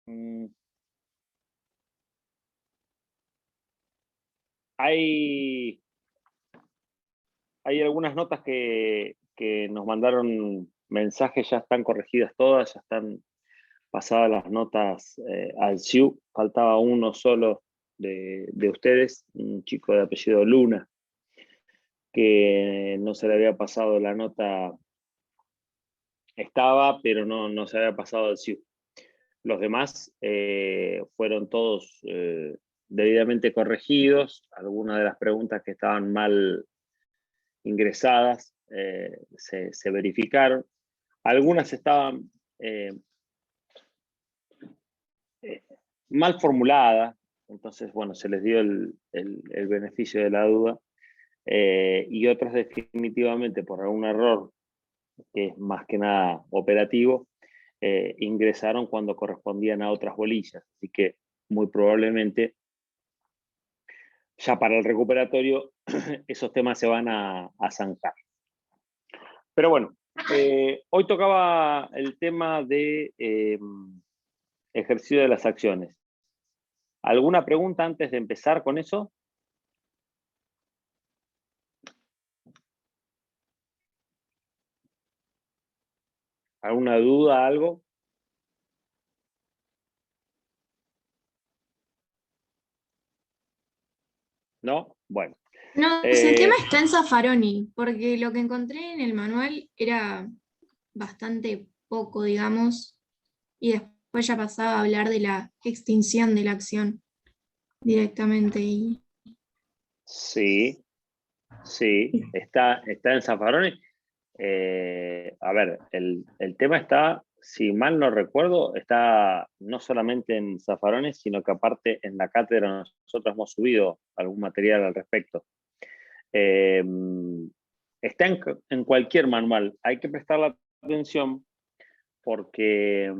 Mm, Hay, hay algunas notas que nos mandaron mensajes, ya están corregidas todas, ya están pasadas las notas al SIU. Faltaba uno solo de ustedes, un chico de apellido Luna, que no se le había pasado la nota, estaba, pero no se había pasado al SIU. Los demás fueron todos debidamente corregidos. Algunas de las preguntas que estaban mal ingresadas se verificaron. Algunas estaban mal formuladas, entonces, bueno, se les dio el beneficio de la duda. Y otras definitivamente por algún error, que es más que nada operativo, ingresaron cuando correspondían a otras bolillas. Así que muy probablemente ya para el recuperatorio esos temas se van a zanjar. Pero bueno, hoy tocaba el tema de ejercicio de las acciones. ¿Alguna pregunta antes de empezar con eso? ¿Alguna duda, algo? ¿No? Bueno. No, si el tema está en Zaffaroni, porque lo que encontré en el manual era bastante poco, digamos, y después ya pasaba a hablar de la extinción de la acción directamente. Sí, sí, está en Zaffaroni. A ver, el tema está, si mal no recuerdo, está no solamente en Zaffaroni, sino que aparte en la cátedra nosotros hemos subido algún material al respecto. Eh, Está en cualquier manual. Hay que prestar la atención porque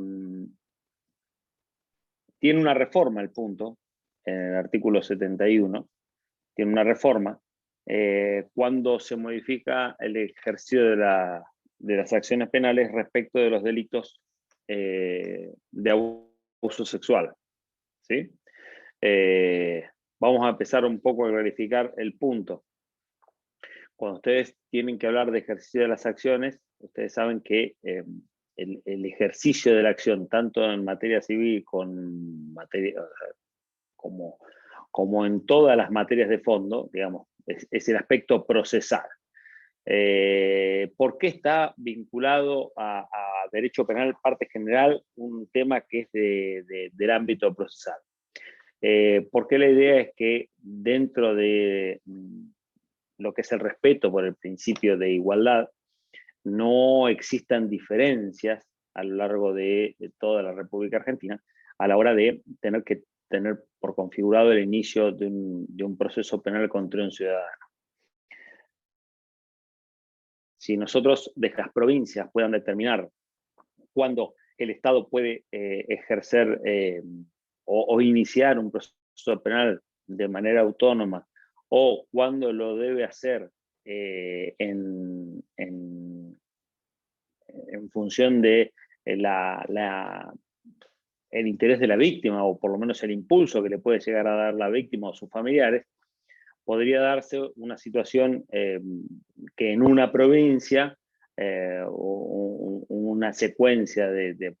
tiene una reforma el punto, en el artículo 71, tiene una reforma cuando se modifica el ejercicio de las acciones penales respecto de los delitos de abuso sexual. ¿Sí? Vamos a empezar un poco a clarificar el punto. Cuando ustedes tienen que hablar de ejercicio de las acciones, ustedes saben que el ejercicio de la acción, tanto en materia civil como en todas las materias de fondo, digamos, es el aspecto procesal. ¿Por qué está vinculado a derecho penal, parte general, un tema que es del ámbito procesal? Porque la idea es que dentro de lo que es el respeto por el principio de igualdad, no existan diferencias a lo largo de toda la República Argentina a la hora de tener que tener por configurado el inicio de un proceso penal contra un ciudadano. Si nosotros de las provincias puedan determinar cuándo el Estado puede ejercer o iniciar un proceso penal de manera autónoma, o cuándo lo debe hacer en función de el interés de la víctima, o por lo menos el impulso que le puede llegar a dar la víctima o sus familiares, podría darse una situación que en una provincia una secuencia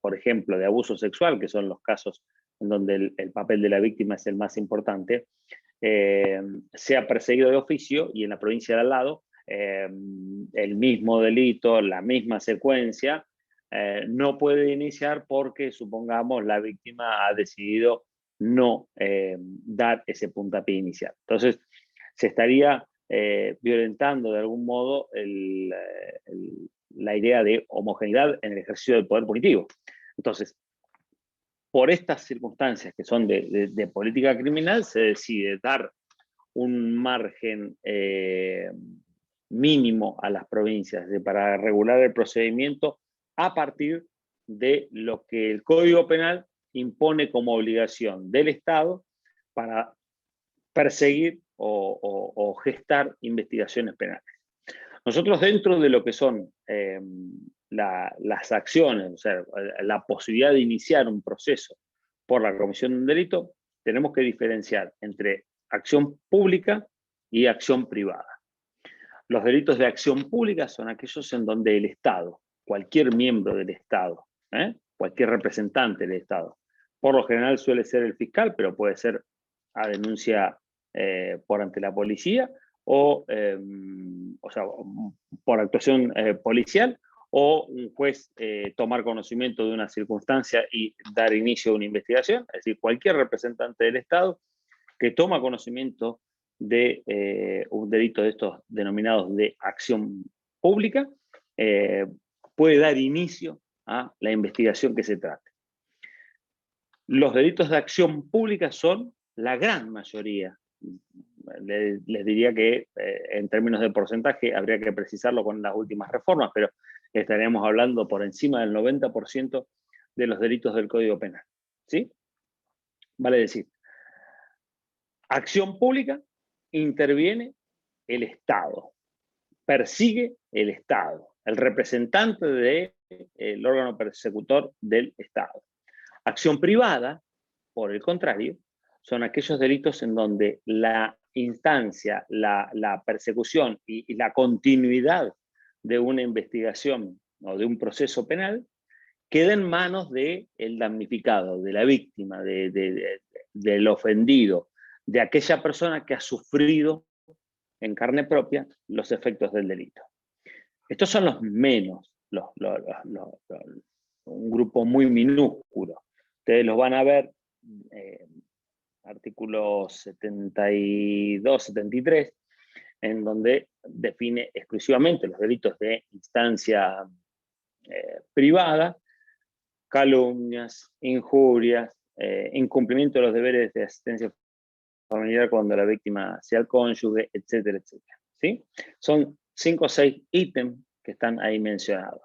por ejemplo, de abuso sexual, que son los casos en donde el papel de la víctima es el más importante, sea perseguido de oficio, y en la provincia de al lado el mismo delito, la misma secuencia, no puede iniciar porque, supongamos, la víctima ha decidido no dar ese puntapié inicial. Entonces, se estaría violentando de algún modo la idea de homogeneidad en el ejercicio del poder punitivo. Entonces, por estas circunstancias que son de política criminal, se decide dar un margen mínimo a las provincias para regular el procedimiento a partir de lo que el Código Penal impone como obligación del Estado para perseguir o gestar investigaciones penales. Nosotros, dentro de lo que son las acciones, o sea, la posibilidad de iniciar un proceso por la comisión de un delito, tenemos que diferenciar entre acción pública y acción privada. Los delitos de acción pública son aquellos en donde el Estado, cualquier miembro del Estado, cualquier representante del Estado, por lo general suele ser el fiscal, pero puede ser a denuncia por ante la policía, o sea, por actuación policial, o un juez tomar conocimiento de una circunstancia y dar inicio a una investigación. Es decir, cualquier representante del Estado que toma conocimiento de un delito de estos denominados de acción pública, puede dar inicio a la investigación que se trate. Los delitos de acción pública son la gran mayoría. Les diría que en términos de porcentaje habría que precisarlo con las últimas reformas, pero estaríamos hablando por encima del 90% de los delitos del Código Penal. ¿Sí? Vale decir, acción pública, interviene el Estado, persigue el Estado, el representante del órgano persecutor del Estado. Acción privada, por el contrario, son aquellos delitos en donde la instancia, la persecución y la continuidad de una investigación o de un proceso penal queda en manos del damnificado, de la víctima, del ofendido, de aquella persona que ha sufrido en carne propia los efectos del delito. Estos son los menos, un grupo muy minúsculo. Ustedes los van a ver, artículos 72, 73, en donde define exclusivamente los delitos de instancia privada, calumnias, injurias, incumplimiento de los deberes de asistencia familiar cuando la víctima sea el cónyuge, etcétera, etcétera. ¿Sí? Son 5 o 6 ítems que están ahí mencionados.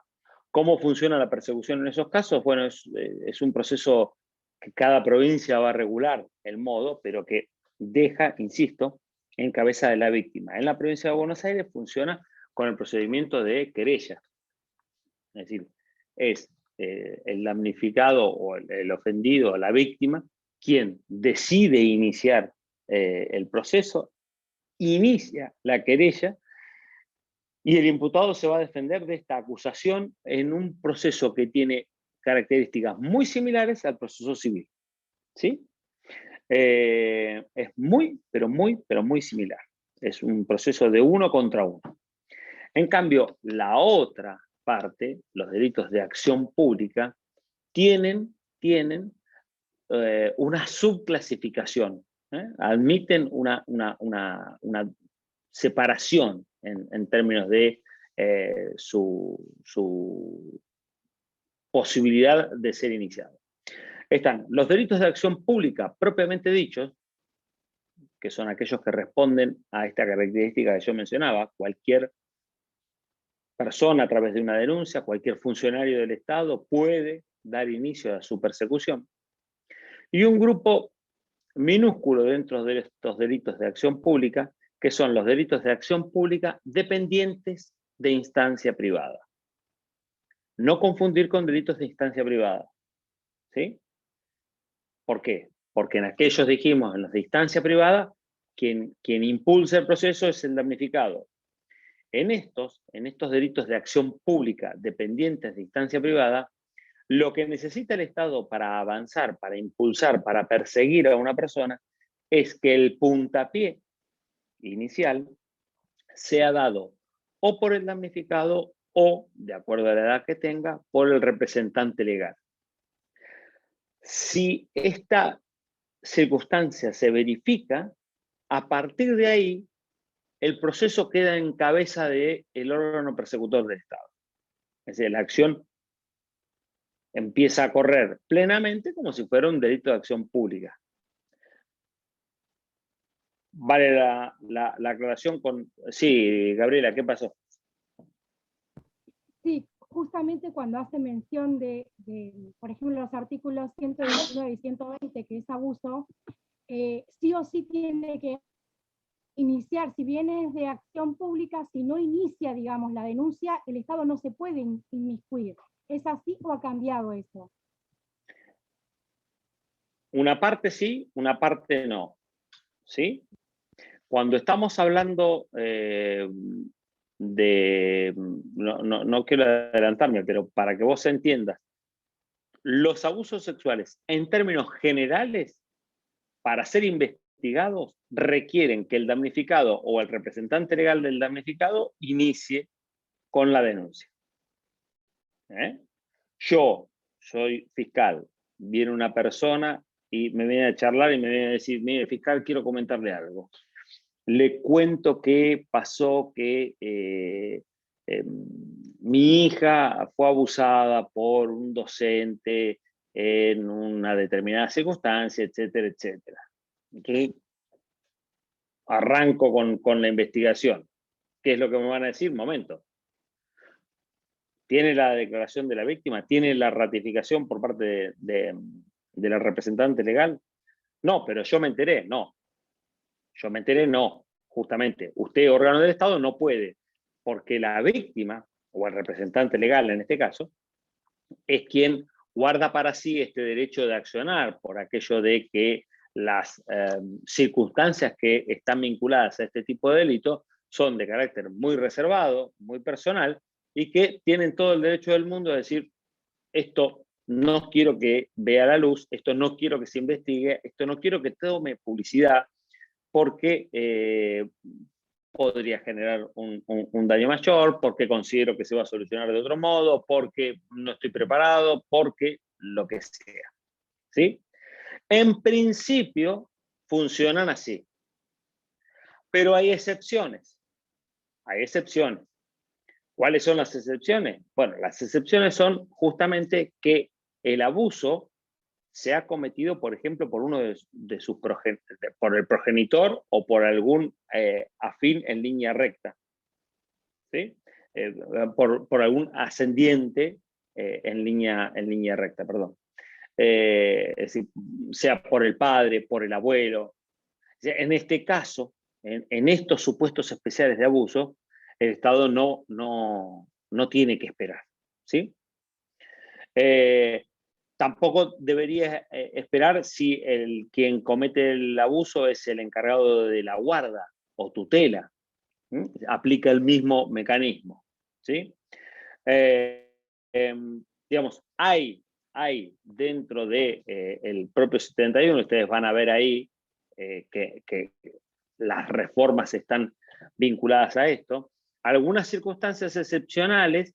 ¿Cómo funciona la persecución en esos casos? Bueno, es un proceso que cada provincia va a regular el modo, pero que deja, insisto, en cabeza de la víctima. En la provincia de Buenos Aires funciona con el procedimiento de querella. Es decir, es el damnificado o el ofendido o la víctima quien decide iniciar el proceso, inicia la querella y el imputado se va a defender de esta acusación en un proceso que tiene características muy similares al proceso civil. ¿Sí? Es muy, pero muy similar. Es un proceso de uno contra uno. En cambio, la otra parte, los delitos de acción pública, tienen una subclasificación. Admiten una separación en términos de su posibilidad de ser iniciado. Están los delitos de acción pública propiamente dichos, que son aquellos que responden a esta característica que yo mencionaba, cualquier persona a través de una denuncia, cualquier funcionario del Estado puede dar inicio a su persecución. Y un grupo minúsculo dentro de estos delitos de acción pública, que son los delitos de acción pública dependientes de instancia privada. No confundir con delitos de instancia privada. ¿Sí? ¿Por qué? Porque en aquellos, dijimos, en los de instancia privada, quien impulsa el proceso es el damnificado. En estos delitos de acción pública dependientes de instancia privada, lo que necesita el Estado para avanzar, para impulsar, para perseguir a una persona, es que el puntapié inicial sea dado o por el damnificado o, de acuerdo a la edad que tenga, por el representante legal. Si esta circunstancia se verifica, a partir de ahí, el proceso queda en cabeza del órgano persecutor del Estado. Es decir, la acción empieza a correr plenamente como si fuera un delito de acción pública. Vale la aclaración con... Sí, Gabriela, ¿qué pasó? Sí, justamente cuando hace mención por ejemplo, los artículos 119 y 120, que es abuso, sí o sí tiene que iniciar, si bien es de acción pública, si no inicia, digamos, la denuncia, el Estado no se puede inmiscuir. ¿Es así o ha cambiado eso? Una parte sí, una parte no. ¿Sí? Cuando estamos hablando no quiero adelantarme, pero para que vos entiendas, los abusos sexuales, en términos generales, para ser investigados, requieren que el damnificado o el representante legal del damnificado inicie con la denuncia. Yo soy fiscal, viene una persona y me viene a charlar y me viene a decir, mire, fiscal, quiero comentarle algo. Le cuento que pasó que mi hija fue abusada por un docente en una determinada circunstancia, etcétera, etcétera. Entonces, arranco con la investigación. ¿Qué es lo que me van a decir? Momento. ¿Tiene la declaración de la víctima? ¿Tiene la ratificación por parte de la representante legal? No, pero yo me enteré. No. Yo me enteré, no. Justamente, usted, órgano del Estado, no puede, porque la víctima, o el representante legal en este caso, es quien guarda para sí este derecho de accionar por aquello de que las circunstancias que están vinculadas a este tipo de delito son de carácter muy reservado, muy personal, y que tienen todo el derecho del mundo a decir, esto no quiero que vea la luz, esto no quiero que se investigue, esto no quiero que tome publicidad, porque podría generar un daño mayor, porque considero que se va a solucionar de otro modo, porque no estoy preparado, porque lo que sea. ¿Sí? En principio funcionan así, pero hay excepciones. Hay excepciones. ¿Cuáles son las excepciones? Bueno, las excepciones son justamente que el abuso se ha cometido, por ejemplo, por uno de sus por el progenitor o por algún afín en línea recta, ¿sí? Por algún ascendiente en línea recta, perdón. Es decir, sea por el padre, por el abuelo. En este caso, en estos supuestos especiales de abuso, el Estado no tiene que esperar, ¿sí? Tampoco debería esperar si quien comete el abuso es el encargado de la guarda o tutela. ¿Sí? Aplica el mismo mecanismo. ¿Sí? Digamos, hay dentro de el propio 71, ustedes van a ver ahí que las reformas están vinculadas a esto, algunas circunstancias excepcionales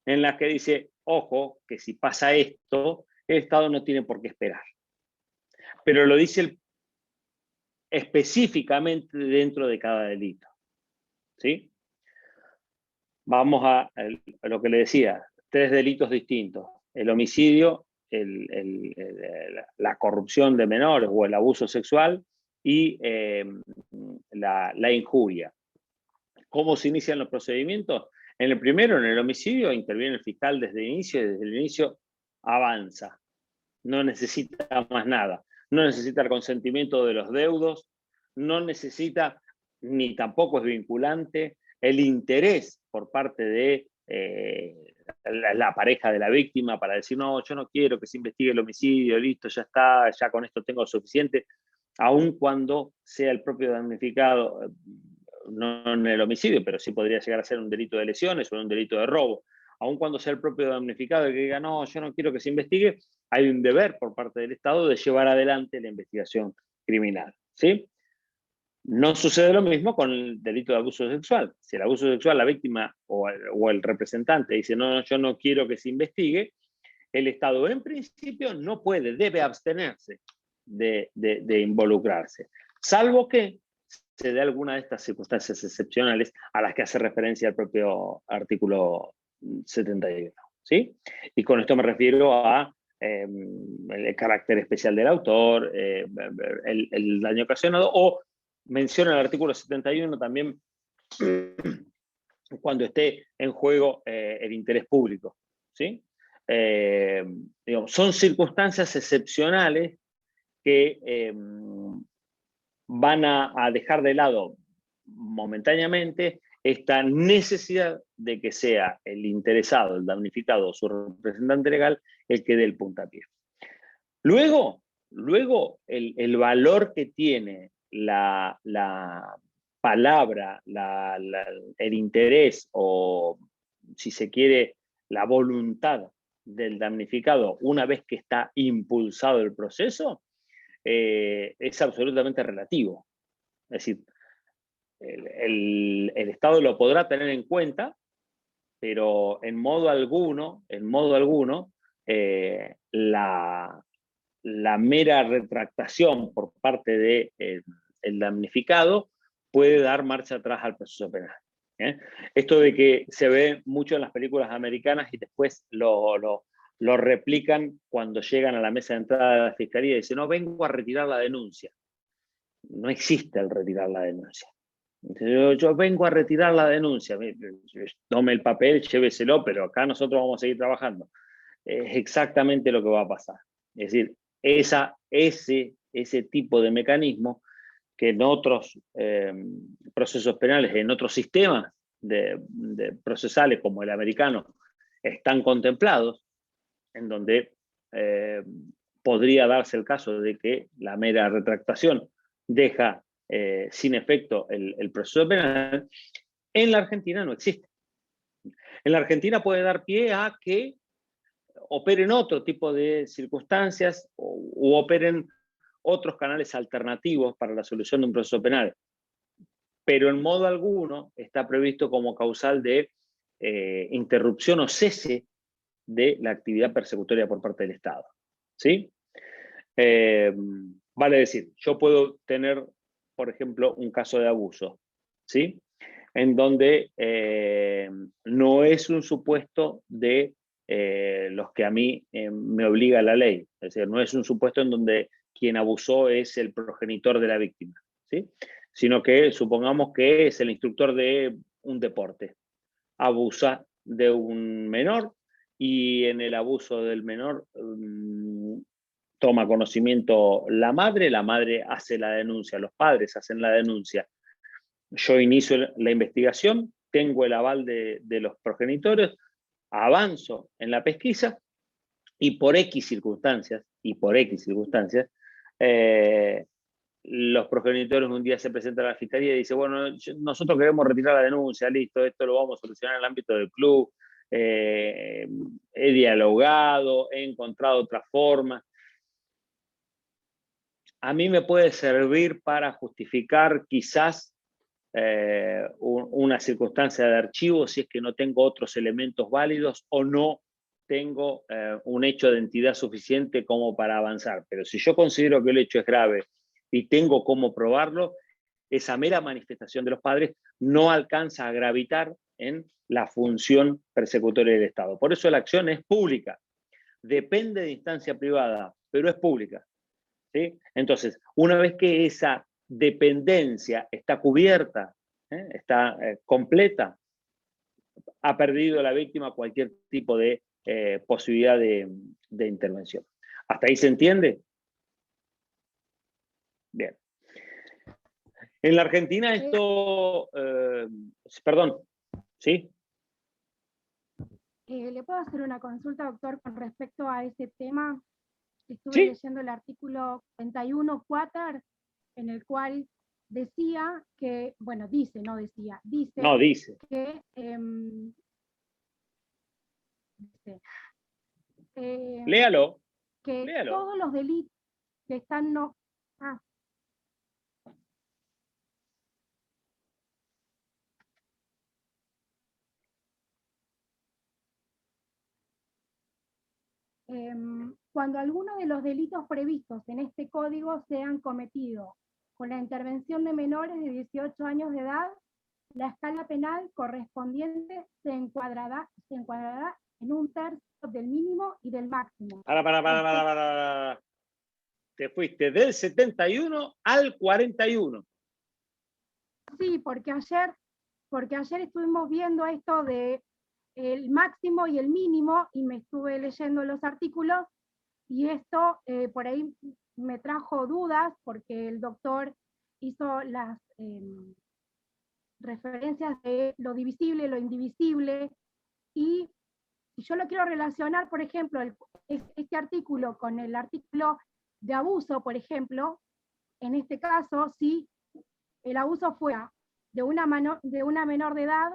en las que dice, ojo, que si pasa esto, el Estado no tiene por qué esperar. Pero lo dice específicamente dentro de cada delito. ¿Sí? Vamos a lo que le decía, 3 delitos distintos. El homicidio, la corrupción de menores o el abuso sexual y la injuria. ¿Cómo se inician los procedimientos? En el primero, en el homicidio, interviene el fiscal desde el inicio y desde el inicio avanza. No necesita más nada. No necesita el consentimiento de los deudos, no necesita, ni tampoco es vinculante, el interés por parte de la pareja de la víctima para decir, no, yo no quiero que se investigue el homicidio, listo, ya está, ya con esto tengo suficiente, aun cuando sea el propio damnificado, no en el homicidio, pero sí podría llegar a ser un delito de lesiones o un delito de robo, aun cuando sea el propio damnificado el que diga, no, yo no quiero que se investigue, hay un deber por parte del Estado de llevar adelante la investigación criminal, ¿sí? No sucede lo mismo con el delito de abuso sexual. Si el abuso sexual, la víctima o el representante dice, no, yo no quiero que se investigue, el Estado en principio no puede, debe abstenerse de involucrarse, salvo que se dé alguna de estas circunstancias excepcionales a las que hace referencia el propio artículo 71. ¿Sí? Y con esto me refiero a el carácter especial del autor, el daño ocasionado, o menciona el artículo 71 también cuando esté en juego el interés público. ¿Sí? Digamos, son circunstancias excepcionales que van a dejar de lado momentáneamente esta necesidad de que sea el interesado, el damnificado o su representante legal el que dé el puntapié. Luego luego el valor que tiene la palabra, el interés o, si se quiere, la voluntad del damnificado una vez que está impulsado el proceso, es absolutamente relativo. Es decir, el Estado lo podrá tener en cuenta, pero en modo alguno, la mera retractación por parte del damnificado puede dar marcha atrás al proceso penal. Esto de que se ve mucho en las películas americanas y después lo replican cuando llegan a la mesa de entrada de la fiscalía y dicen, no, vengo a retirar la denuncia. No existe el retirar la denuncia. Yo vengo a retirar la denuncia, tome el papel, lléveselo, pero acá nosotros vamos a seguir trabajando. Es exactamente lo que va a pasar. Es decir, ese tipo de mecanismo que en otros procesos penales, en otros sistemas procesales como el americano, están contemplados, en donde podría darse el caso de que la mera retractación deja sin efecto el proceso penal. En la Argentina no existe. En la Argentina puede dar pie a que operen otro tipo de circunstancias u operen otros canales alternativos para la solución de un proceso penal. Pero en modo alguno está previsto como causal de interrupción o cese de la actividad persecutoria por parte del Estado. ¿Sí? Vale decir, yo puedo tener, por ejemplo, un caso de abuso, ¿sí? En donde no es un supuesto de los que a mí me obliga la ley. Es decir, no es un supuesto en donde quien abusó es el progenitor de la víctima, ¿sí? Sino que supongamos que es el instructor de un deporte. Abusa de un menor y en el abuso del menor toma conocimiento la madre hace la denuncia, los padres hacen la denuncia. Yo inicio la investigación, tengo el aval de los progenitores, avanzo en la pesquisa y por X circunstancias, los progenitores un día se presentan a la fiscalía y dicen, bueno, nosotros queremos retirar la denuncia, listo, esto lo vamos a solucionar en el ámbito del club, he dialogado, he encontrado otra forma. A mí me puede servir para justificar quizás una circunstancia de archivo si es que no tengo otros elementos válidos o no tengo un hecho de entidad suficiente como para avanzar. Pero si yo considero que el hecho es grave y tengo cómo probarlo, esa mera manifestación de los padres no alcanza a gravitar en la función persecutoria del Estado. Por eso la acción es pública. Depende de instancia privada, pero es pública. ¿Sí? Entonces, una vez que esa dependencia está cubierta, está completa, ha perdido la víctima cualquier tipo de posibilidad de intervención. ¿Hasta ahí se entiende? Bien. En la Argentina esto... perdón, ¿sí? ¿Le puedo hacer una consulta, doctor, con respecto a ese tema? Estuve ¿Sí? leyendo el artículo 41 Quater, en el cual decía que, bueno, dice que léalo. Que todos los delitos que están cuando alguno de los delitos previstos en este código sean cometidos con la intervención de menores de 18 años de edad, la escala penal correspondiente se encuadrará en un tercio del mínimo y del máximo. Para. Te fuiste del 71 al 41. Sí, porque ayer estuvimos viendo esto de el máximo y el mínimo, y me estuve leyendo los artículos, y esto por ahí me trajo dudas, porque el doctor hizo las referencias de lo divisible, lo indivisible, y yo lo quiero relacionar, por ejemplo, este artículo con el artículo de abuso, por ejemplo, en este caso, si el abuso fuera de una menor de edad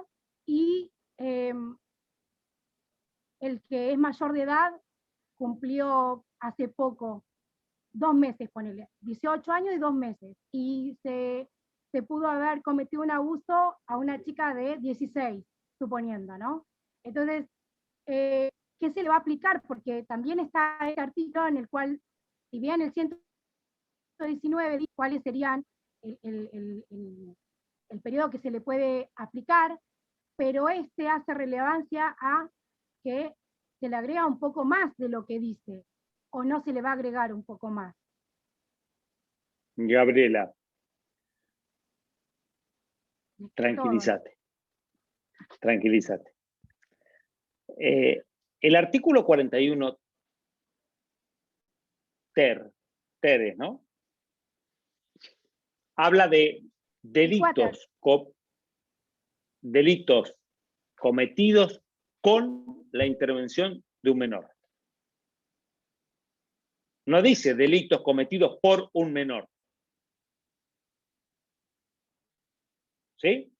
y el que es mayor de edad cumplió hace poco, 2 meses, ponele, 18 años y 2 meses, y se pudo haber cometido un abuso a una chica de 16, suponiendo, ¿no? Entonces, ¿qué se le va a aplicar? Porque también está este artículo en el cual, si bien el 119 dice cuáles serían el periodo que se le puede aplicar, pero este hace relevancia a que se le agrega un poco más de lo que dice, o no se le va a agregar un poco más. Gabriela, tranquilízate, tranquilízate. El artículo 41 teres, ¿no? Habla de delitos cometidos con la intervención de un menor. No dice delitos cometidos por un menor. ¿Sí?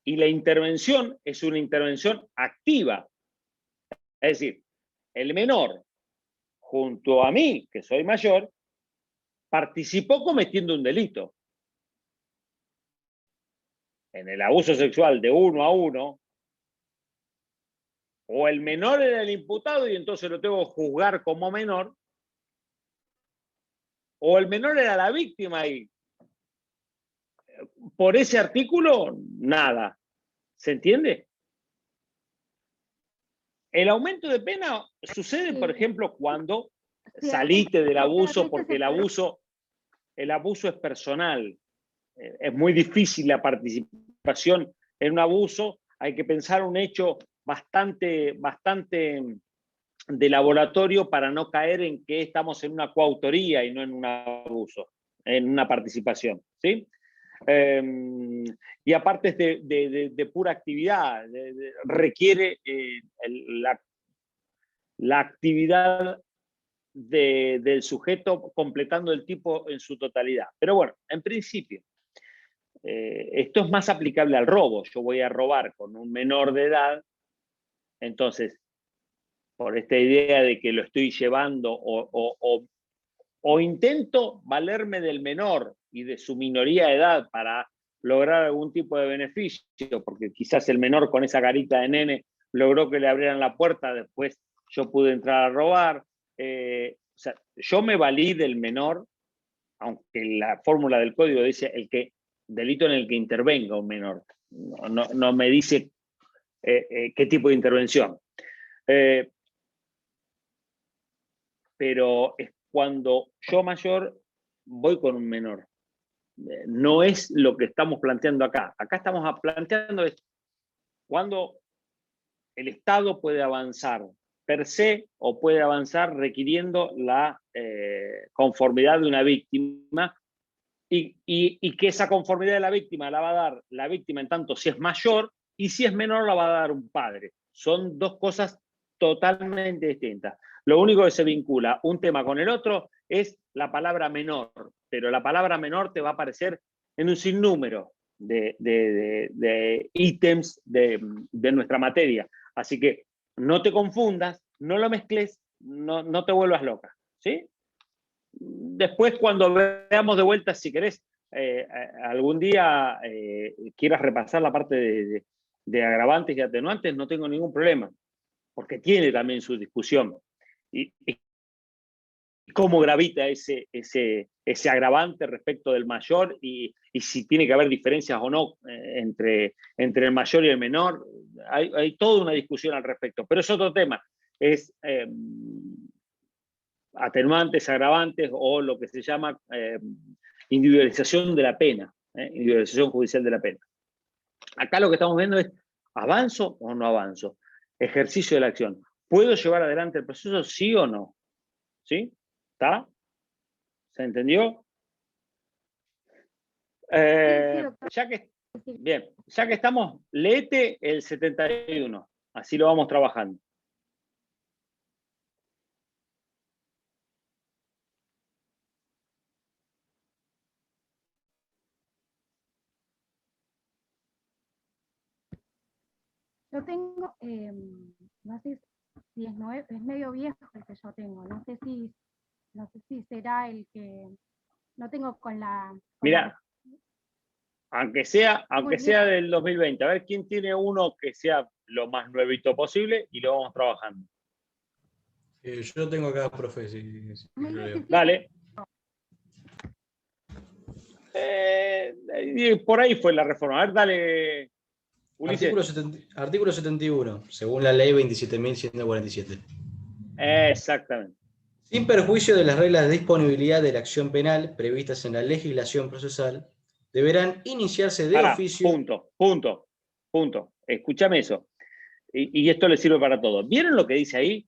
Y la intervención es una intervención activa. Es decir, el menor, junto a mí, que soy mayor, participó cometiendo un delito. En el abuso sexual de 1 a 1, o el menor era el imputado y entonces lo tengo que juzgar como menor, o el menor era la víctima y por ese artículo, nada. ¿Se entiende? El aumento de pena sucede, por ejemplo, cuando saliste del abuso, porque el abuso es personal. Es muy difícil la participación en un abuso. Hay que pensar un hecho bastante de laboratorio para no caer en que estamos en una coautoría y no en un abuso, en una participación, ¿sí? Y aparte es de pura actividad, requiere la actividad del sujeto completando el tipo en su totalidad. Pero bueno, en principio, esto es más aplicable al robo. Yo voy a robar con un menor de edad, entonces, por esta idea de que lo estoy llevando o intento valerme del menor y de su minoría de edad para lograr algún tipo de beneficio, porque quizás el menor con esa carita de nene logró que le abrieran la puerta, después yo pude entrar a robar. O sea, yo me valí del menor, aunque la fórmula del código dice delito en el que intervenga un menor. No me dice qué tipo de intervención. Pero es cuando yo mayor voy con un menor. No es lo que estamos planteando acá. Acá estamos planteando es cuando el Estado puede avanzar per se o puede avanzar requiriendo la conformidad de una víctima y que esa conformidad de la víctima la va a dar la víctima en tanto si es mayor y si es menor la va a dar un padre. Son dos cosas totalmente distintas. Lo único que se vincula un tema con el otro es la palabra menor, pero la palabra menor te va a aparecer en un sinnúmero de ítems de nuestra materia. Así que no te confundas, no lo mezcles, no te vuelvas loca, ¿sí? Después, cuando veamos de vuelta, si querés, algún día quieras repasar la parte de agravantes y atenuantes, no tengo ningún problema, porque tiene también su discusión. Y cómo gravita ese agravante respecto del mayor y si tiene que haber diferencias o no entre el mayor y el menor. Hay toda una discusión al respecto, pero es otro tema. Es atenuantes, agravantes o lo que se llama individualización de la pena, individualización judicial de la pena. Acá lo que estamos viendo es, ¿avanzo o no avanzo? Ejercicio de la acción. ¿Puedo llevar adelante el proceso, sí o no? ¿Sí? ¿Está? ¿Se entendió? Bien, ya que estamos, léete el 71, así lo vamos trabajando. Yo tengo, no sé si es medio viejo el que yo tengo, no sé si será el que, no tengo con la... Mira, aunque sea del 2020, a ver quién tiene uno que sea lo más nuevito posible y lo vamos trabajando. Yo tengo acá, profe, si lo leo. Dale. Por ahí fue la reforma. A ver, dale, Ulises. Artículo 71, según la ley 27.147. Exactamente. Sin perjuicio de las reglas de disponibilidad de la acción penal previstas en la legislación procesal, deberán iniciarse de oficio. Punto. Escúchame eso. Y esto le sirve para todo. ¿Vieron lo que dice ahí?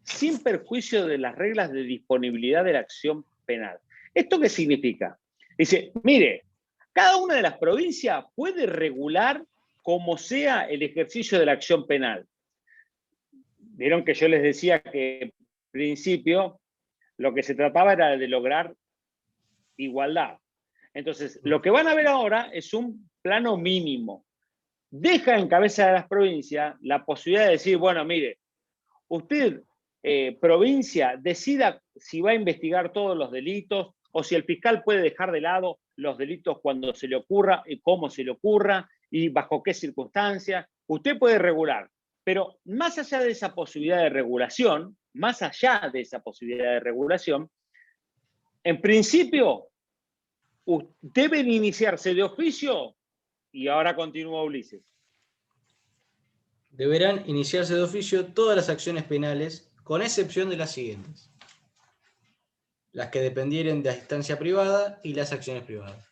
Sin perjuicio de las reglas de disponibilidad de la acción penal. ¿Esto qué significa? Dice, mire, cada una de las provincias puede regular como sea el ejercicio de la acción penal. Vieron que yo les decía que en principio lo que se trataba era de lograr igualdad. Entonces, lo que van a ver ahora es un plano mínimo. Deja en cabeza de las provincias la posibilidad de decir, bueno, mire, usted, provincia, decida si va a investigar todos los delitos o si el fiscal puede dejar de lado los delitos cuando se le ocurra y cómo se le ocurra y bajo qué circunstancias. Usted puede regular, pero más allá de esa posibilidad de regulación, en principio, deben iniciarse de oficio, y ahora continúa Ulises. Deberán iniciarse de oficio todas las acciones penales, con excepción de las siguientes: las que dependieren de la instancia privada y las acciones privadas.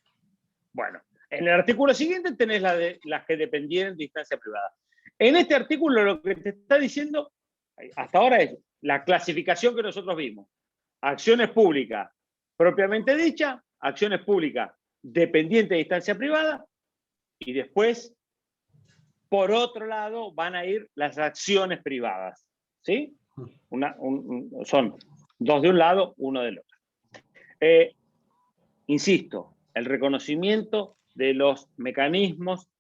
Bueno, en el artículo siguiente tenés las que dependieren de instancia privada. En este artículo lo que te está diciendo hasta ahora es la clasificación que nosotros vimos. Acciones públicas propiamente dicha, acciones públicas dependientes de instancia privada, y después, por otro lado, van a ir las acciones privadas. ¿Sí? Son dos de un lado, uno del otro. Insisto, el reconocimiento de los mecanismos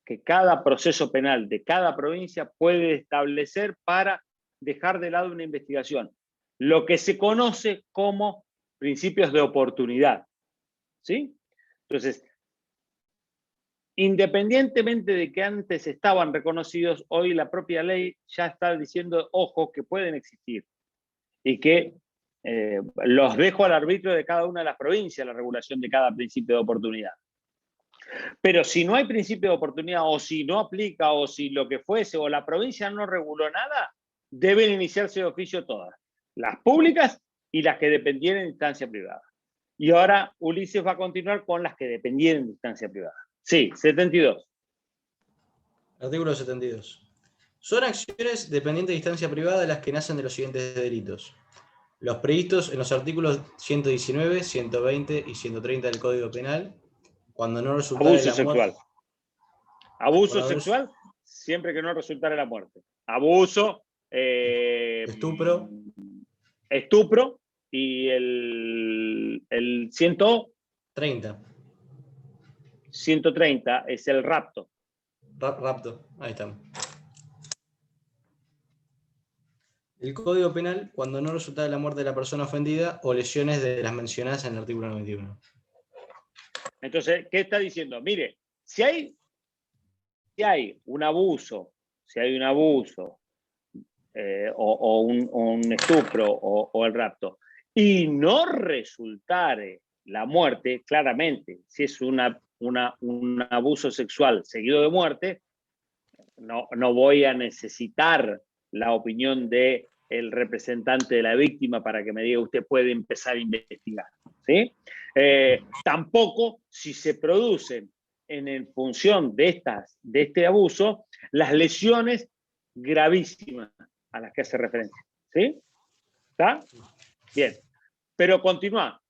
que cada proceso penal de cada provincia puede establecer para dejar de lado una investigación. Lo que se conoce como principios de oportunidad. ¿Sí? Entonces, independientemente de que antes estaban reconocidos, hoy la propia ley ya está diciendo, ojo, que pueden existir y que los dejo al arbitrio de cada una de las provincias, la regulación de cada principio de oportunidad. Pero si no hay principio de oportunidad, o si no aplica, o si lo que fuese, o la provincia no reguló nada, deben iniciarse de oficio todas, las públicas y las que dependieran de instancia privada. Y ahora Ulises va a continuar con las que dependieran de instancia privada. Sí, 72. Artículo 72. Son acciones dependientes de instancia privada las que nacen de los siguientes delitos: los previstos en los artículos 119, 120 y 130 del Código Penal, cuando no resultare Abuso la sexual. muerte. Abuso sexual, siempre que no resultare la muerte. Abuso, estupro y el 130 es el rapto. Rapto, ahí está. El Código Penal, cuando no resultare la muerte de la persona ofendida o lesiones de las mencionadas en el artículo 91. Entonces, ¿qué está diciendo? Mire, si hay un abuso, o un estupro o el rapto, y no resultare la muerte, claramente, si es un abuso sexual seguido de muerte, no voy a necesitar la opinión del representante de la víctima para que me diga usted puede empezar a investigar. ¿Sí? Tampoco si se producen en función de este abuso las lesiones gravísimas a las que hace referencia. ¿Sí? ¿Está? Bien. Pero continúa,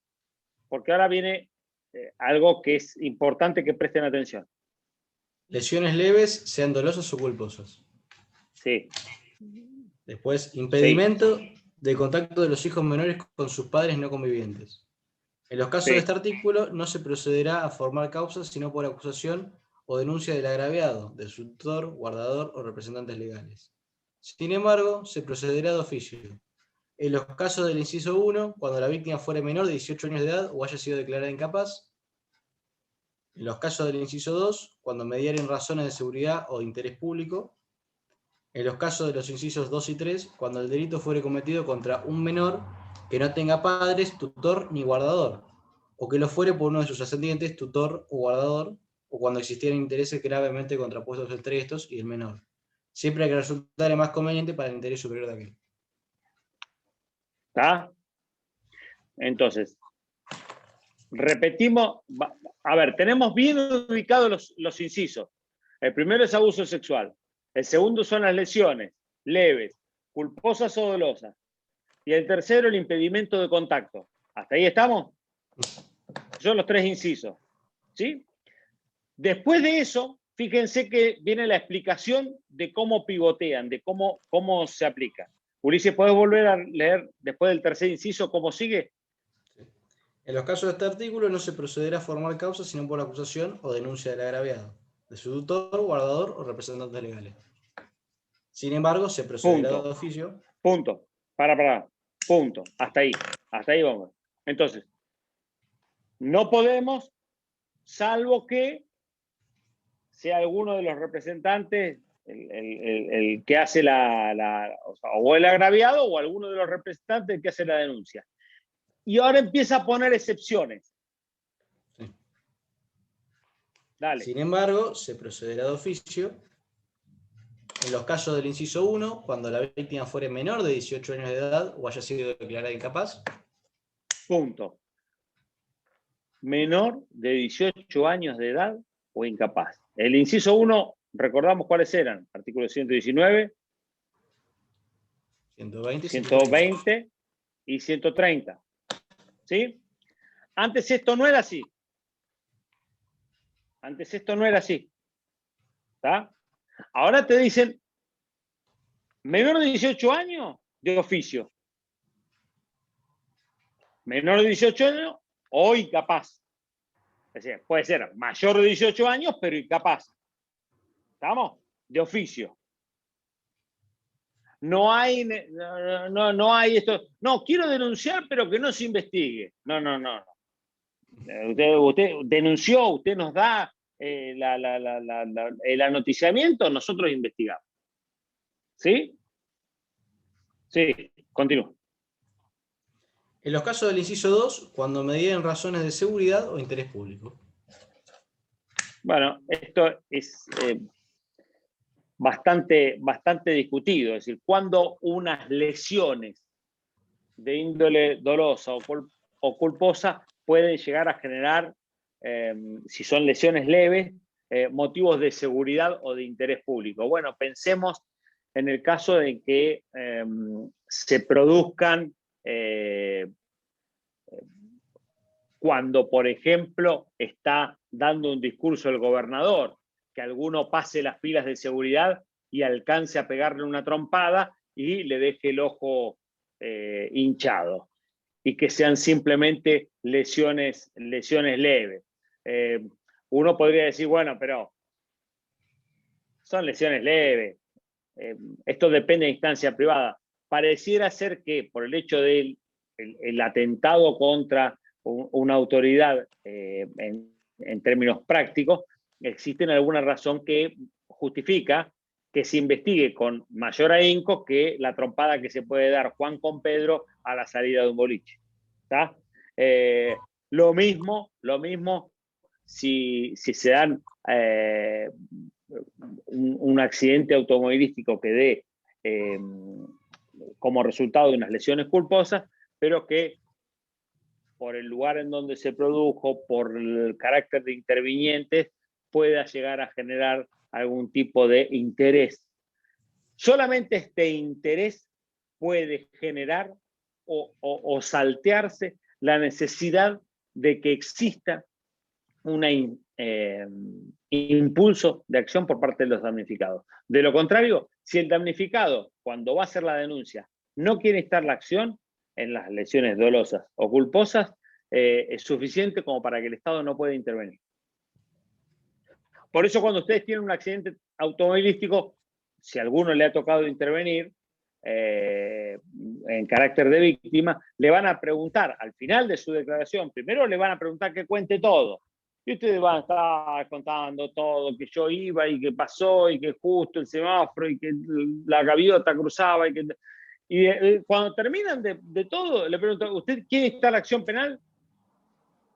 porque ahora viene algo que es importante que presten atención. Lesiones leves, sean dolosas o culposas. Sí. Después, impedimento de contacto de los hijos menores con sus padres no convivientes. En los casos de este artículo no se procederá a formar causas sino por acusación o denuncia del agraviado, del su tutor, guardador o representantes legales. Sin embargo, se procederá de oficio. En los casos del inciso 1, cuando la víctima fuere menor de 18 años de edad o haya sido declarada incapaz. En los casos del inciso 2, cuando mediaren razones de seguridad o de interés público. En los casos de los incisos 2 y 3, cuando el delito fuere cometido contra un menor que no tenga padres, tutor ni guardador, o que lo fuere por uno de sus ascendientes, tutor o guardador, o cuando existieran intereses gravemente contrapuestos entre estos y el menor, siempre que resultare más conveniente para el interés superior de aquel. ¿Está? Entonces, repetimos, a ver, tenemos bien ubicados los incisos. El primero es abuso sexual. El segundo son las lesiones leves, culposas o dolosas. Y el tercero, el impedimento de contacto. ¿Hasta ahí estamos? Son los 3 incisos. ¿Sí? Después de eso, fíjense que viene la explicación de cómo pivotean, de cómo se aplica. Ulises, ¿puedes volver a leer después del tercer inciso cómo sigue? En los casos de este artículo no se procederá a formar causa sino por acusación o denuncia del agraviado, de su tutor, guardador o representantes legales. Sin embargo, se procederá de oficio. Punto. Punto. Hasta ahí vamos. Entonces, no podemos, salvo que sea alguno de los representantes el que hace o el agraviado o alguno de los representantes que hace la denuncia. Y ahora empieza a poner excepciones. Sí. Dale. Sin embargo, se procederá de oficio en los casos del inciso 1, cuando la víctima fuere menor de 18 años de edad o haya sido declarada incapaz. Punto. Menor de 18 años de edad o incapaz. El inciso 1, recordamos cuáles eran. Artículo 119, 120 y 130. ¿Sí? Antes esto no era así. ¿Está? Ahora te dicen, menor de 18 años, de oficio. Menor de 18 años o incapaz. Es decir, puede ser mayor de 18 años, pero incapaz. ¿Estamos? De oficio. No hay esto. No, quiero denunciar, pero que no se investigue. No. Usted denunció, usted nos da el anoticiamiento, nosotros investigamos. ¿Sí? Sí, continúo. En los casos del inciso 2, cuando medieren razones de seguridad o interés público. Bueno, esto es bastante discutido. Es decir, cuando unas lesiones de índole dolosa o culposa pueden llegar a generar, si son lesiones leves, motivos de seguridad o de interés público. Bueno, pensemos en el caso de que se produzcan cuando, por ejemplo, está dando un discurso el gobernador, que alguno pase las filas de seguridad y alcance a pegarle una trompada y le deje el ojo hinchado, y que sean simplemente lesiones leves. Uno podría decir, bueno, pero son lesiones leves, esto depende de instancia privada. Pareciera ser que por el hecho del atentado contra una autoridad en términos prácticos, existe alguna razón que justifica que se investigue con mayor ahínco que la trompada que se puede dar Juan con Pedro a la salida de un boliche. ¿Está? Lo mismo si se dan un accidente automovilístico que dé como resultado de unas lesiones culposas, pero que por el lugar en donde se produjo, por el carácter de intervinientes, pueda llegar a generar algún tipo de interés. Solamente este interés puede generar o saltearse la necesidad de que exista un impulso de acción por parte de los damnificados. De lo contrario, si el damnificado, cuando va a hacer la denuncia, no quiere instar la acción en las lesiones dolosas o culposas, es suficiente como para que el Estado no pueda intervenir. Por eso cuando ustedes tienen un accidente automovilístico, si a alguno le ha tocado intervenir en carácter de víctima, le van a preguntar al final de su declaración, primero le van a preguntar que cuente todo. Y ustedes van a estar contando todo, que yo iba y que pasó y que justo el semáforo y que la gaviota cruzaba. Cuando terminan de todo, le preguntan, ¿usted quiere instar la acción penal?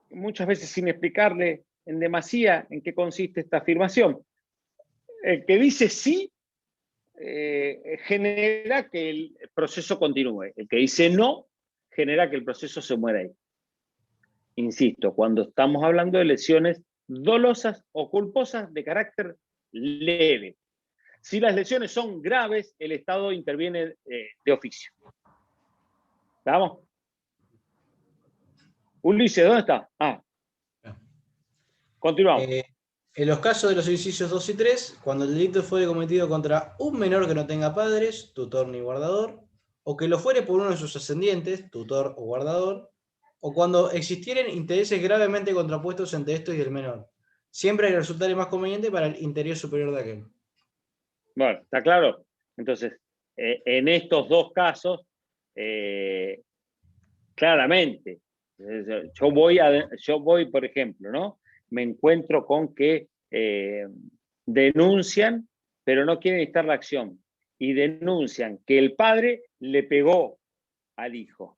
Muchas veces sin explicarle en demasía en qué consiste esta afirmación. El que dice sí genera que el proceso continúe. El que dice no genera que el proceso se muera ahí. Insisto, cuando estamos hablando de lesiones dolosas o culposas de carácter leve. Si las lesiones son graves, el Estado interviene de oficio. ¿Vamos? Ulises, ¿dónde está? Continuamos. En los casos de los incisos 2 y 3, cuando el delito fuere cometido contra un menor que no tenga padres, tutor ni guardador, o que lo fuere por uno de sus ascendientes, tutor o guardador, o cuando existieren intereses gravemente contrapuestos entre estos y el menor, siempre hay que resultar más conveniente para el interés superior de aquel. Bueno, ¿está claro? Entonces, en estos dos casos, claramente, yo voy, por ejemplo, ¿no? Me encuentro con que denuncian, pero no quieren instar la acción, y denuncian que el padre le pegó al hijo.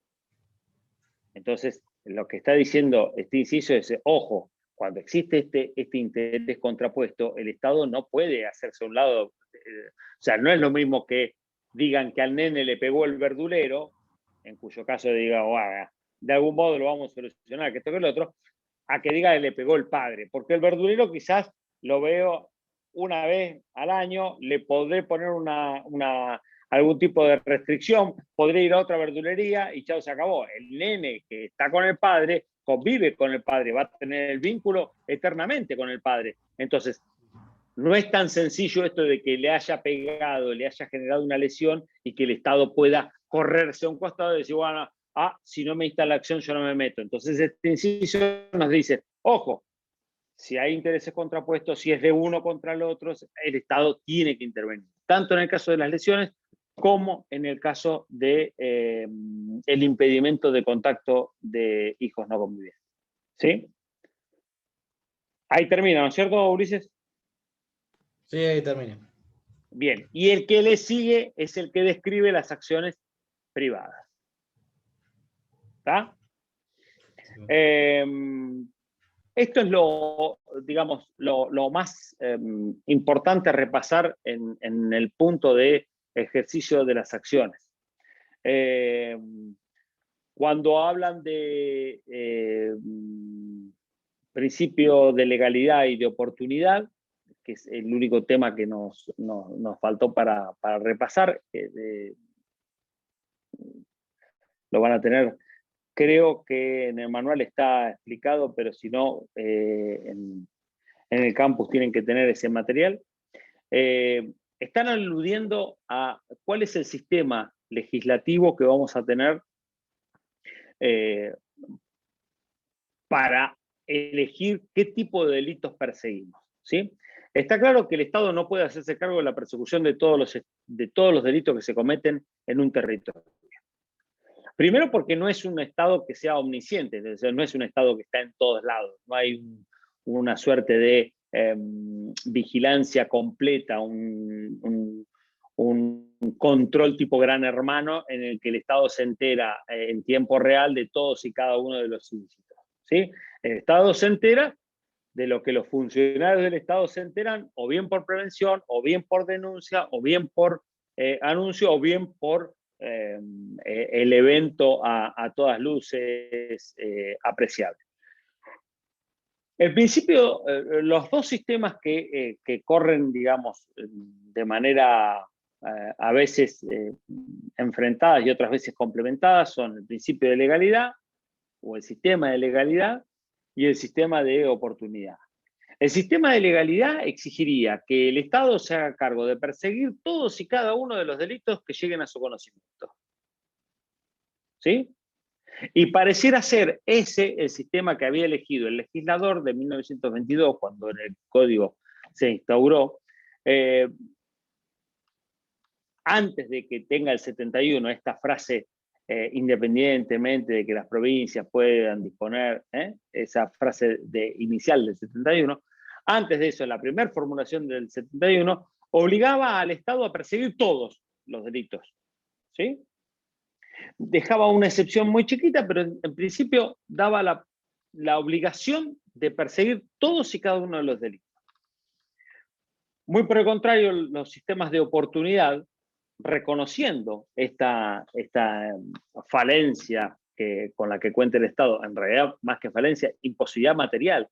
Entonces, lo que está diciendo este inciso es, ojo, cuando existe este interés contrapuesto, el Estado no puede hacerse a un lado. O sea, no es lo mismo que digan que al nene le pegó el verdulero, en cuyo caso diga, de algún modo lo vamos a solucionar, que esto que el otro, a que diga que le pegó el padre. Porque el verdulero quizás lo veo una vez al año, le podré poner algún tipo de restricción, podría ir a otra verdulería y chao, se acabó. El nene que está con el padre, convive con el padre, va a tener el vínculo eternamente con el padre. Entonces, no es tan sencillo esto de que le haya pegado, le haya generado una lesión y que el Estado pueda correrse a un costado y decir, bueno, si no me insta la acción, yo no me meto. Entonces, este inciso nos dice, ojo, si hay intereses contrapuestos, si es de uno contra el otro, el Estado tiene que intervenir, tanto en el caso de las lesiones como en el caso de el impedimento de contacto de hijos no convivientes. ¿Sí? Ahí termina, ¿no es cierto, Ulises? Sí, ahí termina. Bien, y el que le sigue es el que describe las acciones privadas. ¿Está? Sí. Esto es digamos, lo más importante a repasar en el punto de ejercicio de las acciones. Cuando hablan de principio de legalidad y de oportunidad, que es el único tema que nos faltó para repasar, lo van a tener. Creo que en el manual está explicado, pero si no, en el campus tienen que tener ese material. Están aludiendo a cuál es el sistema legislativo que vamos a tener para elegir qué tipo de delitos perseguimos, ¿sí? Está claro que el Estado no puede hacerse cargo de la persecución de todos los delitos que se cometen en un territorio. Primero porque no es un Estado que sea omnisciente, es decir, no es un Estado que está en todos lados, no hay una suerte de vigilancia completa, un control tipo Gran Hermano en el que el Estado se entera en tiempo real de todos y cada uno de los ilícitos, ¿sí? El Estado se entera de lo que los funcionarios del Estado se enteran, o bien por prevención, o bien por denuncia, o bien por anuncio, o bien por el evento a todas luces apreciable. En principio, los dos sistemas que corren, digamos, de manera a veces enfrentadas y otras veces complementadas son el principio de legalidad o el sistema de legalidad y el sistema de oportunidad. El sistema de legalidad exigiría que el Estado se haga cargo de perseguir todos y cada uno de los delitos que lleguen a su conocimiento. ¿Sí? Y pareciera ser ese el sistema que había elegido el legislador de 1922, cuando en el Código se instauró, antes de que tenga el 71 esta frase, independientemente de que las provincias puedan disponer, esa frase inicial del 71, antes de eso, la primera formulación del 71, obligaba al Estado a perseguir todos los delitos, ¿sí? Dejaba una excepción muy chiquita, pero en principio daba la obligación de perseguir todos y cada uno de los delitos. Muy por el contrario, los sistemas de oportunidad, reconociendo esta falencia con la que cuenta el Estado, en realidad más que falencia, imposibilidad material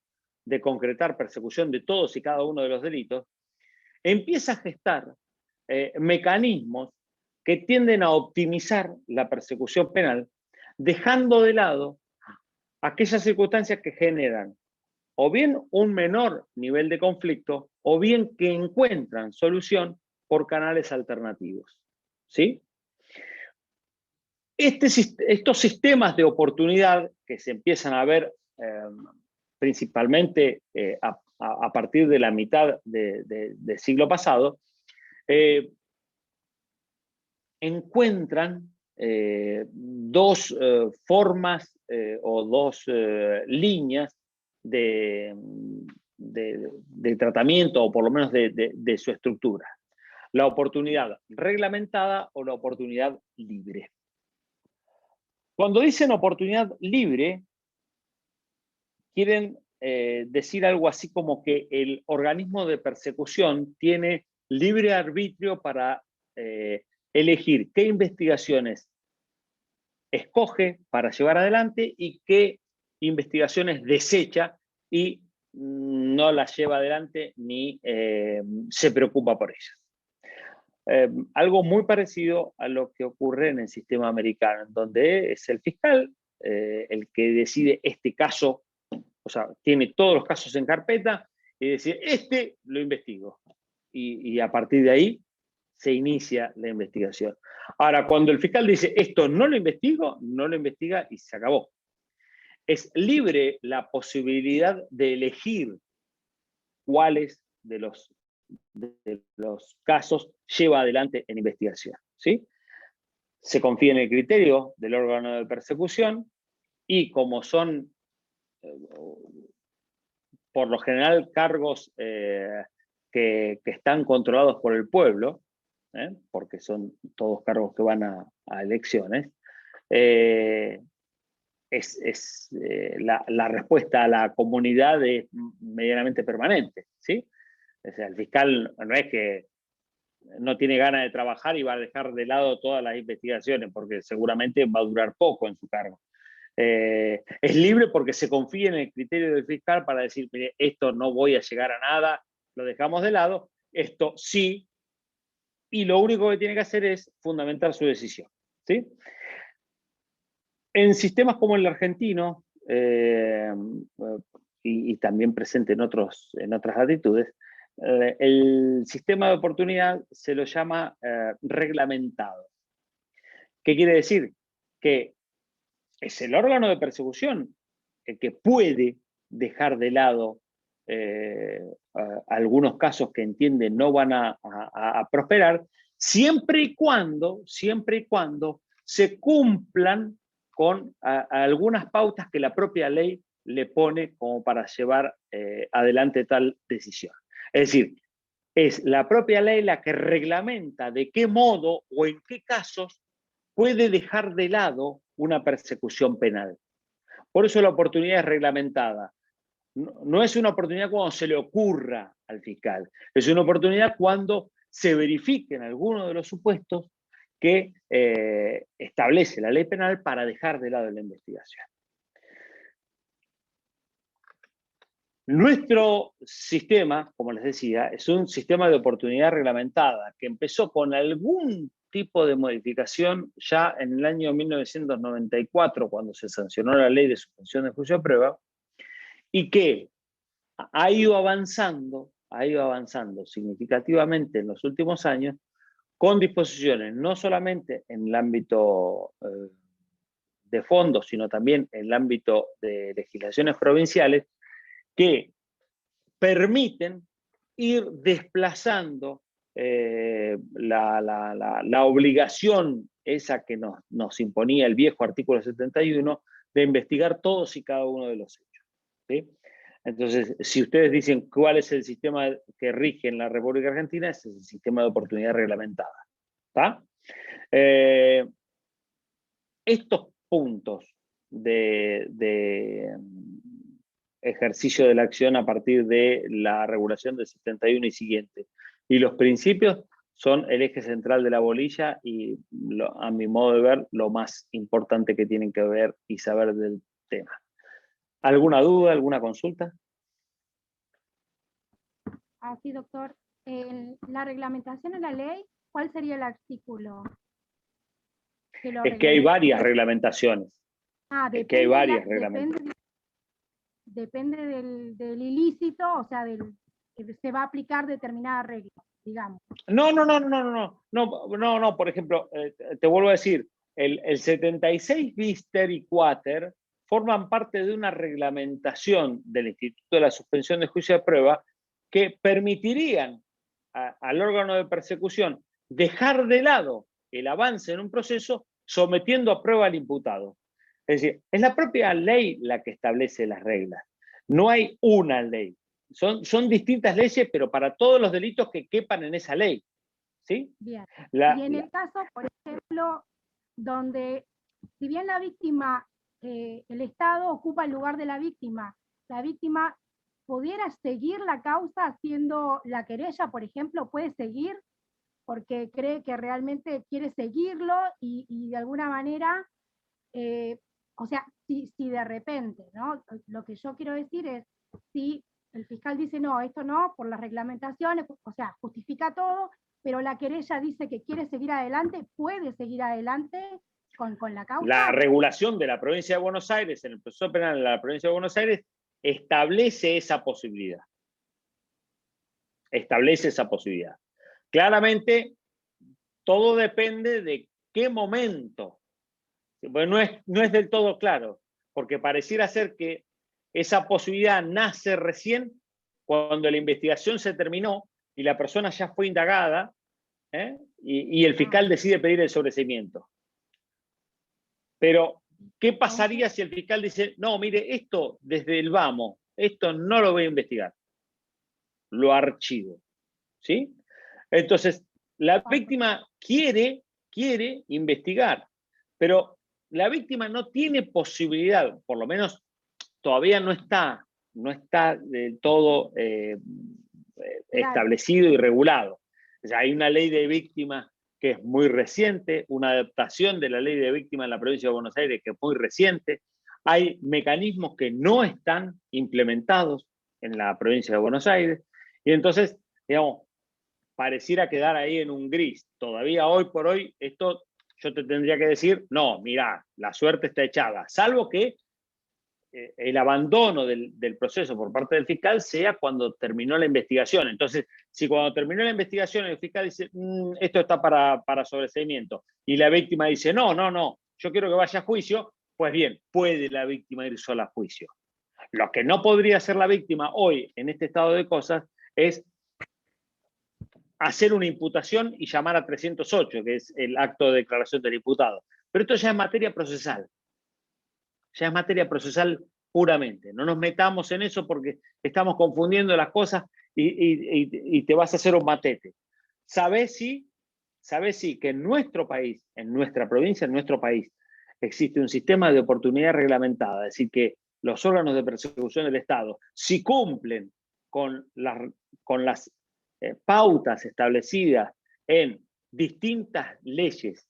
de concretar persecución de todos y cada uno de los delitos, empieza a gestar mecanismos que tienden a optimizar la persecución penal, dejando de lado aquellas circunstancias que generan o bien un menor nivel de conflicto, o bien que encuentran solución por canales alternativos, ¿sí? Estos sistemas de oportunidad que se empiezan a ver principalmente a partir de la mitad del siglo pasado, encuentran dos formas o dos líneas de tratamiento, o por lo menos de su estructura. La oportunidad reglamentada o la oportunidad libre. Cuando dicen oportunidad libre, quieren decir algo así como que el organismo de persecución tiene libre arbitrio para elegir qué investigaciones escoge para llevar adelante y qué investigaciones desecha y no las lleva adelante ni se preocupa por ellas. Algo muy parecido a lo que ocurre en el sistema americano, en donde es el fiscal el que decide este caso, o sea, tiene todos los casos en carpeta y decide, este lo investigo. Y a partir de ahí se inicia la investigación. Ahora, cuando el fiscal dice, esto no lo investigo, no lo investiga y se acabó. Es libre la posibilidad de elegir cuáles de los casos lleva adelante en investigación, ¿sí? Se confía en el criterio del órgano de persecución y como son, por lo general, cargos que están controlados por el pueblo, porque son todos cargos que van a elecciones, la respuesta a la comunidad es medianamente permanente, ¿sí? O sea, el fiscal no es que no tiene ganas de trabajar y va a dejar de lado todas las investigaciones, porque seguramente va a durar poco en su cargo. Es libre porque se confía en el criterio del fiscal para decir, mire, esto no voy a llegar a nada, lo dejamos de lado, esto sí, y lo único que tiene que hacer es fundamentar su decisión, ¿sí? En sistemas como el argentino, y también presente en otras latitudes, el sistema de oportunidad se lo llama reglamentado. ¿Qué quiere decir? Que es el órgano de persecución el que puede dejar de lado algunos casos que entiende no van a prosperar, siempre y cuando se cumplan con algunas pautas que la propia ley le pone como para llevar adelante tal decisión. Es decir, es la propia ley la que reglamenta de qué modo o en qué casos puede dejar de lado una persecución penal. Por eso la oportunidad es reglamentada. No es una oportunidad cuando se le ocurra al fiscal, es una oportunidad cuando se verifiquen algunos de los supuestos que establece la ley penal para dejar de lado la investigación. Nuestro sistema, como les decía, es un sistema de oportunidad reglamentada que empezó con algún tipo de modificación ya en el año 1994, cuando se sancionó la ley de suspensión de juicio de prueba, y que ha ido avanzando significativamente en los últimos años, con disposiciones no solamente en el ámbito de fondo, sino también en el ámbito de legislaciones provinciales, que permiten ir desplazando la obligación esa que nos imponía el viejo artículo 71 de investigar todos y cada uno de los hechos, ¿sí? Entonces, si ustedes dicen cuál es el sistema que rige en la República Argentina, ese es el sistema de oportunidad reglamentada, ¿está? Estos puntos de ejercicio de la acción a partir de la regulación del 71 y siguiente, y los principios son el eje central de la bolilla y, a mi modo de ver, lo más importante que tienen que ver y saber del tema. ¿Alguna duda, alguna consulta? Así, doctor. La reglamentación en la ley, ¿cuál sería el artículo? Es que hay varias reglamentaciones. Es que hay varias reglamentaciones. Depende del ilícito, o sea, que se va a aplicar determinada regla, digamos. No, por ejemplo, te vuelvo a decir, el 76 Bister y Quater forman parte de una reglamentación del Instituto de la Suspensión de Juicio de Prueba que permitirían al órgano de persecución dejar de lado el avance en un proceso sometiendo a prueba al imputado. Es decir, es la propia ley la que establece las reglas. No hay una ley. Son distintas leyes, pero para todos los delitos que quepan en esa ley. ¿Sí? Bien. Y en el caso, por ejemplo, donde, si bien la víctima, el Estado ocupa el lugar de la víctima pudiera seguir la causa haciendo la querella, por ejemplo, puede seguir porque cree que realmente quiere seguirlo y de alguna manera, o sea, si de repente, ¿no? Lo que yo quiero decir es, si el fiscal dice, no, esto no, por las reglamentaciones, o sea, justifica todo, pero la querella dice que quiere seguir adelante, puede seguir adelante con la causa. La regulación de la provincia de Buenos Aires, en el proceso penal de la provincia de Buenos Aires, establece esa posibilidad. Establece esa posibilidad. Claramente, todo depende de qué momento. Bueno, no es del todo claro, porque pareciera ser que esa posibilidad nace recién cuando la investigación se terminó y la persona ya fue indagada, y el fiscal decide pedir el sobreseimiento. Pero, ¿qué pasaría si el fiscal dice, no, mire, esto desde el vamos, esto no lo voy a investigar? Lo archivo. ¿Sí? Entonces, la víctima quiere investigar, pero la víctima no tiene posibilidad, por lo menos todavía no está del todo establecido y regulado. O sea, hay una ley de víctimas que es muy reciente, una adaptación de la ley de víctimas en la provincia de Buenos Aires que es muy reciente. Hay mecanismos que no están implementados en la provincia de Buenos Aires, y entonces, digamos, pareciera quedar ahí en un gris. Todavía hoy por hoy, esto yo te tendría que decir, no, mirá, la suerte está echada, salvo que el abandono del proceso por parte del fiscal sea cuando terminó la investigación. Entonces, si cuando terminó la investigación el fiscal dice, esto está para sobreseimiento, y la víctima dice, no, yo quiero que vaya a juicio, pues bien, puede la víctima ir sola a juicio. Lo que no podría hacer la víctima hoy, en este estado de cosas, es hacer una imputación y llamar a 308, que es el acto de declaración del imputado. Pero esto ya es materia procesal. Ya es materia procesal puramente. No nos metamos en eso porque estamos confundiendo las cosas y te vas a hacer un matete. ¿Sabés si que en nuestro país, en nuestra provincia, en nuestro país, existe un sistema de oportunidad reglamentada? Es decir, que los órganos de persecución del Estado, si cumplen con las pautas establecidas en distintas leyes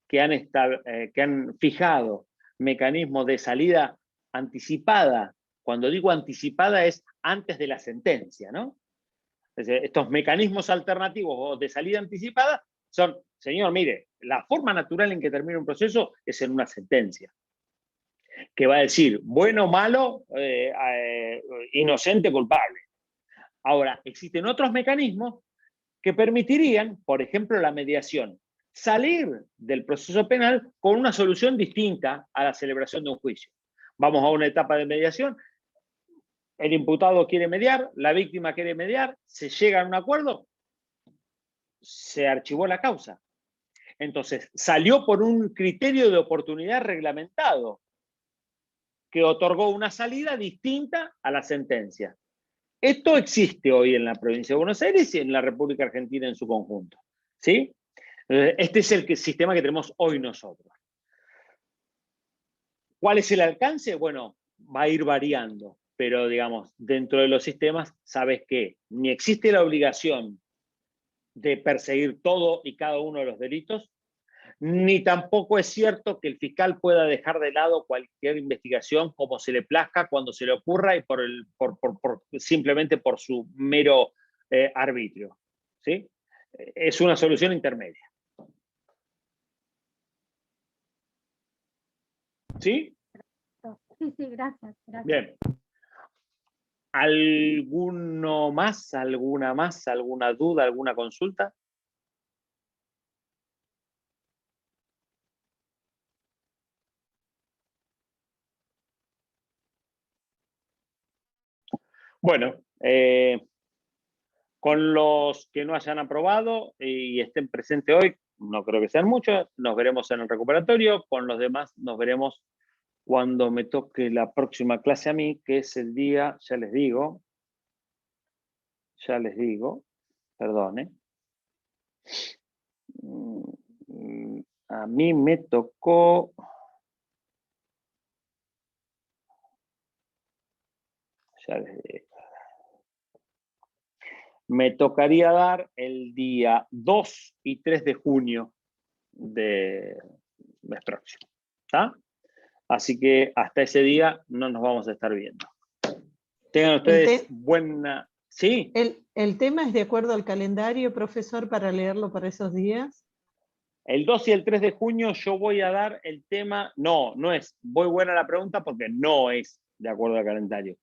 que han fijado mecanismos de salida anticipada. Cuando digo anticipada es antes de la sentencia, ¿no? Es decir, estos mecanismos alternativos o de salida anticipada son, señor, mire, la forma natural en que termina un proceso es en una sentencia, que va a decir bueno, malo, inocente, culpable. Ahora, existen otros mecanismos que permitirían, por ejemplo, la mediación, salir del proceso penal con una solución distinta a la celebración de un juicio. Vamos a una etapa de mediación, el imputado quiere mediar, la víctima quiere mediar, se llega a un acuerdo, se archivó la causa. Entonces, salió por un criterio de oportunidad reglamentado que otorgó una salida distinta a la sentencia. Esto existe hoy en la provincia de Buenos Aires y en la República Argentina en su conjunto, ¿sí? Este es el sistema que tenemos hoy nosotros. ¿Cuál es el alcance? Bueno, va a ir variando, pero digamos, dentro de los sistemas, sabes que ni existe la obligación de perseguir todo y cada uno de los delitos, ni tampoco es cierto que el fiscal pueda dejar de lado cualquier investigación como se le plazca, cuando se le ocurra y simplemente por su mero arbitrio, ¿sí? Es una solución intermedia. ¿Sí? Sí, sí, gracias. Bien. ¿Alguno más? ¿Alguna más? ¿Alguna duda? ¿Alguna consulta? Bueno, con los que no hayan aprobado y estén presentes hoy, no creo que sean muchos, nos veremos en el recuperatorio. Con los demás nos veremos cuando me toque la próxima clase a mí, que es el día, ya les digo, perdón, a mí me tocó, ya les digo, me tocaría dar el día 2 y 3 de junio de mes próximo, ¿está? Así que hasta ese día no nos vamos a estar viendo. Tengan ustedes buena... ¿Sí? ¿El tema es de acuerdo al calendario, profesor, para leerlo para esos días? El 2 y el 3 de junio yo voy a dar el tema... No es. Muy buena la pregunta porque no es de acuerdo al calendario.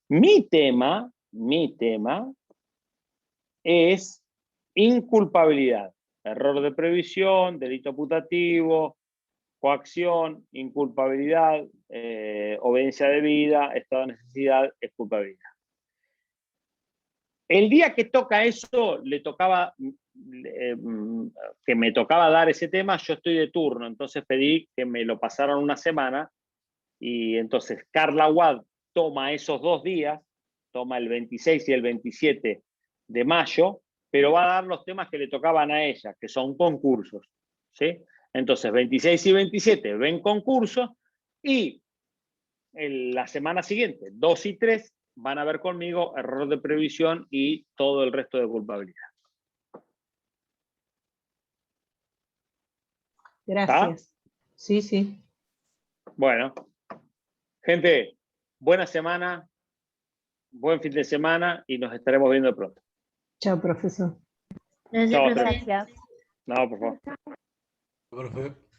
Mi tema es inculpabilidad. Error de previsión, delito putativo, coacción, inculpabilidad, obediencia debida, estado de necesidad, es culpabilidad. El día que toca eso, que me tocaba dar ese tema, yo estoy de turno, entonces pedí que me lo pasaran una semana y entonces Carla Wad toma esos 2 días, toma el 26 y el 27 de mayo, pero va a dar los temas que le tocaban a ella, que son concursos, ¿sí? Entonces 26 y 27 ven concursos y la semana siguiente, 2 y 3, van a ver conmigo error de previsión y todo el resto de culpabilidad. Gracias. ¿Está? Sí, sí. Bueno, gente, buena semana, buen fin de semana y nos estaremos viendo pronto. Chao, profesor. Gracias, Chao, profe. Gracias. no, por favor. Profe.